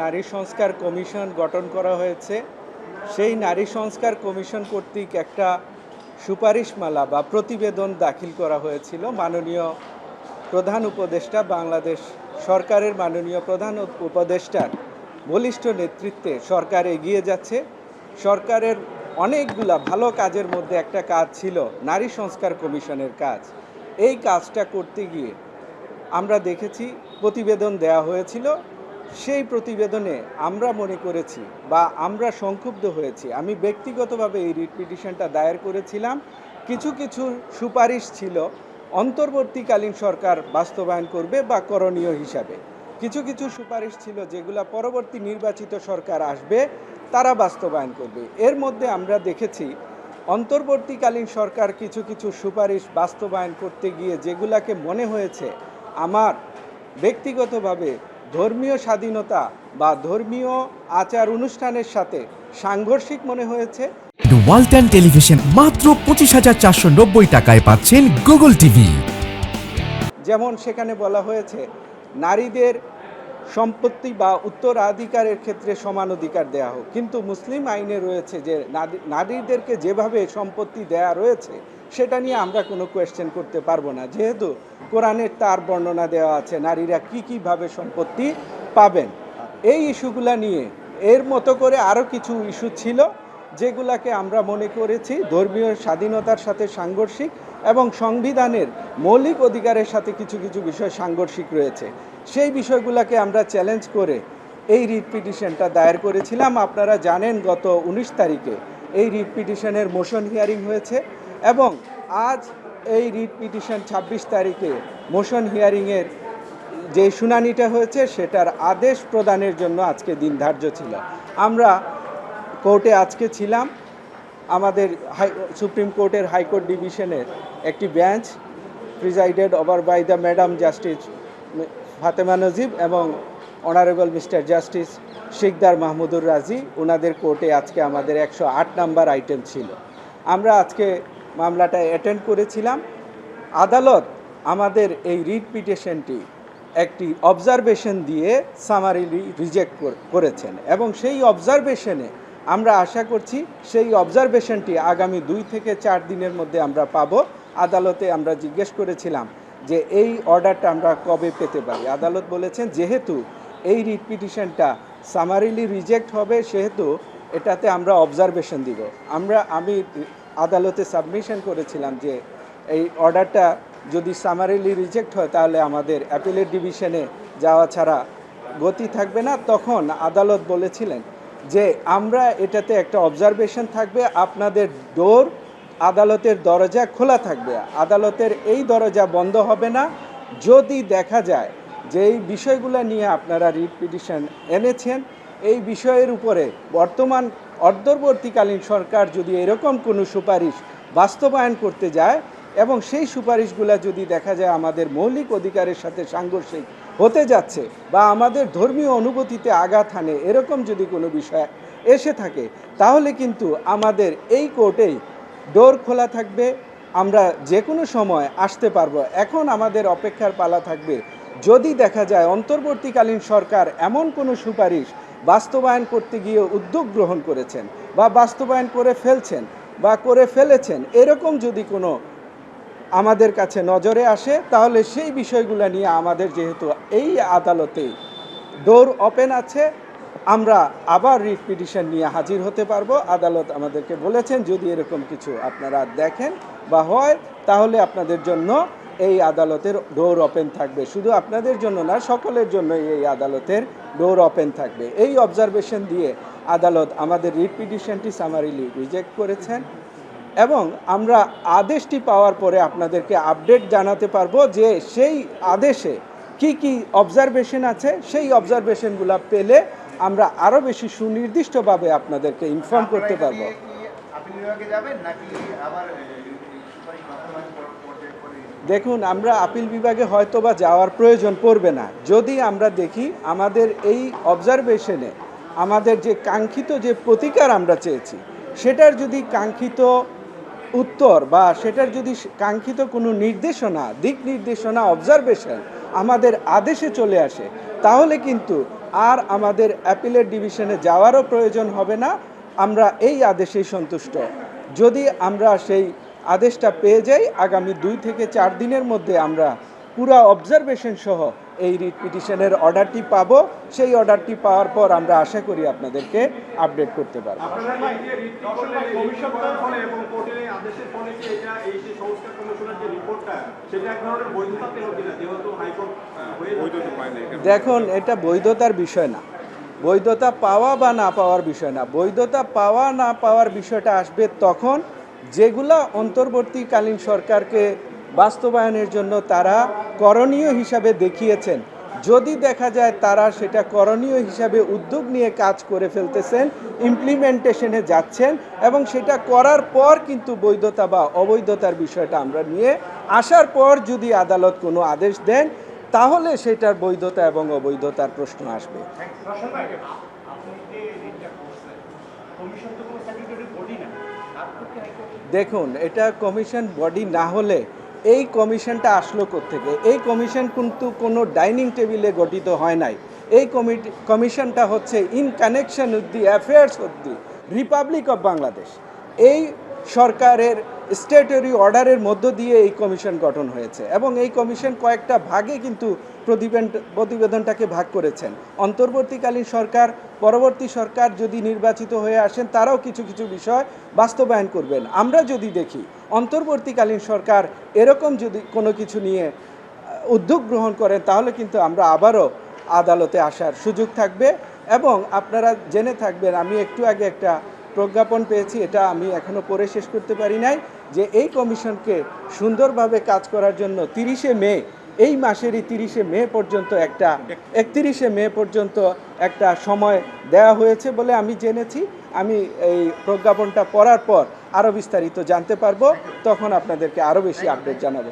নারী সংস্কার কমিশন গঠন করা হয়েছে। সেই নারী সংস্কার কমিশন কর্তৃক একটা সুপারিশমালা বা প্রতিবেদন দাখিল করা হয়েছিল। মাননীয় প্রধান উপদেষ্টা, বাংলাদেশ সরকারের মাননীয় প্রধান উপদেষ্টার বলিষ্ঠ নেতৃত্বে সরকার এগিয়ে যাচ্ছে। সরকারের অনেকগুলা ভালো কাজের মধ্যে একটা কাজ ছিল নারী সংস্কার কমিশনের কাজ। এই কাজটা করতে গিয়ে আমরা দেখেছি প্রতিবেদন দেয়া হয়েছিল। সেই প্রতিবেদনে আমরা মনে করেছি বা আমরা সংক্ষুব্ধ হয়েছি। আমি ব্যক্তিগতভাবে এই রিট পিটিশনটা দায়ের করেছিলাম। কিছু কিছু সুপারিশ ছিল অন্তর্বর্তীকালীন সরকার বাস্তবায়ন করবে বা করণীয় হিসাবে। কিছু কিছু সুপারিশ ছিল যেগুলো পরবর্তী নির্বাচিত সরকার আসবে তারা বাস্তবায়ন করবে। এর মধ্যে আমরা দেখেছি অন্তর্বর্তীকালীন সরকার কিছু কিছু সুপারিশ বাস্তবায়ন করতে গিয়ে যেগুলাকে মনে হয়েছে আমার ব্যক্তিগতভাবে ধর্মীয় স্বাধীনতা বা ধর্মীয় আচার অনুষ্ঠানের সাথে সাংঘর্ষিক মনে হয়েছে। ওয়ালটন টেলিভিশন মাত্র 25,490 টাকায় পাচ্ছেন গুগল টিভি। যেমন সেখানে বলা হয়েছে নারীদের সম্পত্তি বা উত্তরাধিকারের ক্ষেত্রে সমান অধিকার দেয়া হোক, কিন্তু মুসলিম আইনে রয়েছে যে নারীদেরকে যেভাবে সম্পত্তি দেয়া রয়েছে সেটা নিয়ে আমরা কোনো কোয়েশ্চেন করতে পারবো না, যেহেতু কোরআনের তার বর্ণনা দেওয়া আছে নারীরা কীভাবে সম্পত্তি পাবেন। এই ইস্যুগুলা নিয়ে এর মতো করে আরও কিছু ইস্যু ছিল যেগুলাকে আমরা মনে করেছি ধর্মীয় স্বাধীনতার সাথে সাংঘর্ষিক এবং সংবিধানের মৌলিক অধিকারের সাথে কিছু কিছু বিষয় সাংঘর্ষিক রয়েছে। সেই বিষয়গুলোকে আমরা চ্যালেঞ্জ করে এই রিট পিটিশনটা দায়ের করেছিলাম। আপনারা জানেন গত 19 তারিখে এই রিট পিটিশনের মোশন হিয়ারিং হয়েছে এবং আজ এই রিট পিটিশন 26 তারিখে মোশন হিয়ারিংয়ের যে শুনানিটা হয়েছে সেটার আদেশ প্রদানের জন্য আজকে দিন ধার্য ছিল। আমরা কোর্টে আজকে ছিলাম। আমাদের সুপ্রিম কোর্টের হাইকোর্ট ডিভিশনের একটি bench presided over by the madam justice Fatema Nazib এবং honourable mister justice Sikder Mahmudur Razi, ওনাদের কোর্টে আজকে আমাদের 108 নাম্বার আইটেম ছিল। আমরা আজকে মামলাটা অ্যাটেন্ড করেছিলাম। আদালত আমাদের এই রিট পিটিশনটি একটি অবজারভেশন দিয়ে সামারিলি রিজেক্ট করেছেন এবং সেই অবজারভেশনে আমরা আশা করছি সেই অবজারভেশনটি আগামী 2 থেকে 4 দিনের মধ্যে আমরা পাবো। আদালতে আমরা জিজ্ঞেস করেছিলাম যে এই অর্ডারটা আমরা কবে পেতে পারি। আদালত বলেছেন যেহেতু এই রিট পিটিশনটা সামারিলি রিজেক্ট হবে সেহেতু এটাতে আমরা অবজারভেশন দিব। আমি আদালতে সাবমিশন করেছিলাম যে এই অর্ডারটা যদি সামারিলি রিজেক্ট হয় তাহলে আমাদের অ্যাপিলেট ডিভিশনে যাওয়া ছাড়া গতি থাকবে না। তখন আদালত বলেছিলেন যে আমরা এটাতে একটা অবজারভেশন থাকবে, আপনাদের আদালতের দরজা খোলা থাকবে, আদালতের এই দরজা বন্ধ হবে না যদি দেখা যায় যে এই বিষয়গুলো নিয়ে আপনারা রিট পিটিশন এনেছেন এই বিষয়ের উপরে বর্তমান অন্তর্বর্তীকালীন সরকার যদি এরকম কোনো সুপারিশ বাস্তবায়ন করতে যায় এবং সেই সুপারিশগুলো যদি দেখা যায় আমাদের মৌলিক অধিকারের সাথে সাংঘর্ষিক হতে যাচ্ছে বা আমাদের ধর্মীয় অনুভূতিতে আঘাত হানে, এরকম যদি কোনো বিষয় এসে থাকে তাহলে কিন্তু আমাদের এই কোর্টেই ডোর খোলা থাকবে, আমরা যে কোনো সময় আসতে পারবো। এখন আমাদের অপেক্ষার পালা থাকবে যদি দেখা যায় অন্তর্বর্তীকালীন সরকার এমন কোনো সুপারিশ বাস্তবায়ন করতে গিয়ে উদ্যোগ গ্রহণ করেছেন বা বাস্তবায়ন করে ফেলছেন বা করে ফেলেছেন, এরকম যদি কোনো আমাদের কাছে নজরে আসে তাহলে সেই বিষয়গুলো নিয়ে আমাদের যেহেতু এই আদালতে ডোর ওপেন আছে, আমরা আবার রিট পিটিশন নিয়ে হাজির হতে পারবো। আদালত আমাদেরকে বলেছেন যদি এরকম কিছু আপনারা দেখেন বা হয় তাহলে আপনাদের জন্য এই আদালতের ডোর ওপেন থাকবে। শুধু আপনাদের জন্য না, সকলের জন্য এই আদালতের ডোর ওপেন থাকবে। এই অবজারভেশন দিয়ে আদালত আমাদের রিট পিটিশনটি সামারিলি রিজেক্ট করেছেন এবং আমরা আদেশটি পাওয়ার পরে আপনাদেরকে আপডেট জানাতে পারবো যে সেই আদেশে কি কি অবজারভেশন আছে। সেই অবজারভেশনগুলো পেলে আমরা আরও বেশি সুনির্দিষ্টভাবে আপনাদেরকে ইনফর্ম করতে পারবো। দেখুন, আমরা আপিল বিভাগে হয়তোবা যাওয়ার প্রয়োজন পড়বে না যদি আমরা দেখি আমাদের এই অবজারভেশনে আমাদের যে কাঙ্ক্ষিত যে প্রতিকার আমরা চেয়েছি সেটার যদি কাঙ্ক্ষিত উত্তর বা সেটার যদি কাঙ্ক্ষিত কোনো নির্দেশনা, দিক নির্দেশনা, অবজারভেশন আমাদের আদেশে চলে আসে তাহলে কিন্তু আর আমাদের অ্যাপিলেট ডিভিশনে যাওয়ারও প্রয়োজন হবে না। আমরা এই আদেশেই সন্তুষ্ট। যদি আমরা সেই আদেশটা পেয়ে যাই, আগামী 2 থেকে 4 দিনের মধ্যে আমরা পুরা অবজারভেশন সহ এই রিট পিটিশনের অর্ডারটি পাবো। সেই অর্ডারটি পাওয়ার পর আমরা আশা করি আপনাদেরকে আপডেট করতে পারবো। আপনারা এই যে কমিশন করার ফলে এবং কোর্টের আদেশের ফলে কি এটা এই যে সংস্কার কমিশনের যে রিপোর্টটা সেটা এক ধরনের বৈধতা পেল কিনা, যেহেতু হাইকোর্ট বৈধতা পায় না? দেখুন, এটা বৈধতার বিষয় না, বৈধতা পাওয়া বা না পাওয়ার বিষয় না। বৈধতা পাওয়া না পাওয়ার বিষয়টা আসবে তখন যেগুলা অন্তর্বর্তীকালীন সরকারকে বাস্তবায়নের জন্য তারা করণীয় হিসাবে দেখিয়েছেন। যদি দেখা যায় তারা সেটা করণীয় হিসাবে উদ্যোগ নিয়ে কাজ করে ফেলতেছেন, ইমপ্লিমেন্টেশনে যাচ্ছেন, এবং সেটা করার পর কিন্তু বৈধতা বা অবৈধতার বিষয়টা আমরা নিয়ে আসার পর যদি আদালত কোনো আদেশ দেন, তাহলে সেটার বৈধতা এবং অবৈধতার প্রশ্ন আসবে। দেখুন, এটা কমিশন বডি না হলে এই কমিশনটা আসলো কোত্থেকে? এই কমিশন কিন্তু কোনো ডাইনিং টেবিলে গঠিত হয় নাই। এই কমিশনটা হচ্ছে in connection with the affairs of the Republic of Bangladesh. এই সরকারের স্ট্যাটুটরি অর্ডারের মধ্য দিয়ে এই কমিশন গঠন হয়েছে, এবং এই কমিশন কয়েকটা ভাগে কিন্তু প্রতিবেদনটাকে ভাগ করেছেন। অন্তর্বর্তীকালীন সরকার, পরবর্তী সরকার যদি নির্বাচিত হয়ে আসেন, তারাও কিছু কিছু বিষয় বাস্তবায়ন করবেন। আমরা যদি দেখি অন্তর্বর্তীকালীন সরকার এরকম যদি কোনো কিছু নিয়ে উদ্যোগ গ্রহণ করেন, তাহলে কিন্তু আমরা আবারও আদালতে আসার সুযোগ থাকবে। এবং আপনারা জেনে থাকবেন, আমি একটু আগে একটা প্রজ্ঞাপন পেয়েছি, এটা আমি এখনও পড়ে শেষ করতে পারি নাই, যে এই কমিশনকে সুন্দরভাবে কাজ করার জন্য 30শে মে, এই মাসেরই 30শে মে পর্যন্ত 31শে মে পর্যন্ত একটা সময় দেওয়া হয়েছে বলে আমি জেনেছি। আমি এই প্রজ্ঞাপনটা পড়ার পর আরও বিস্তারিত জানতে পারবো, তখন আপনাদেরকে আরও বেশি আপডেট জানাবো।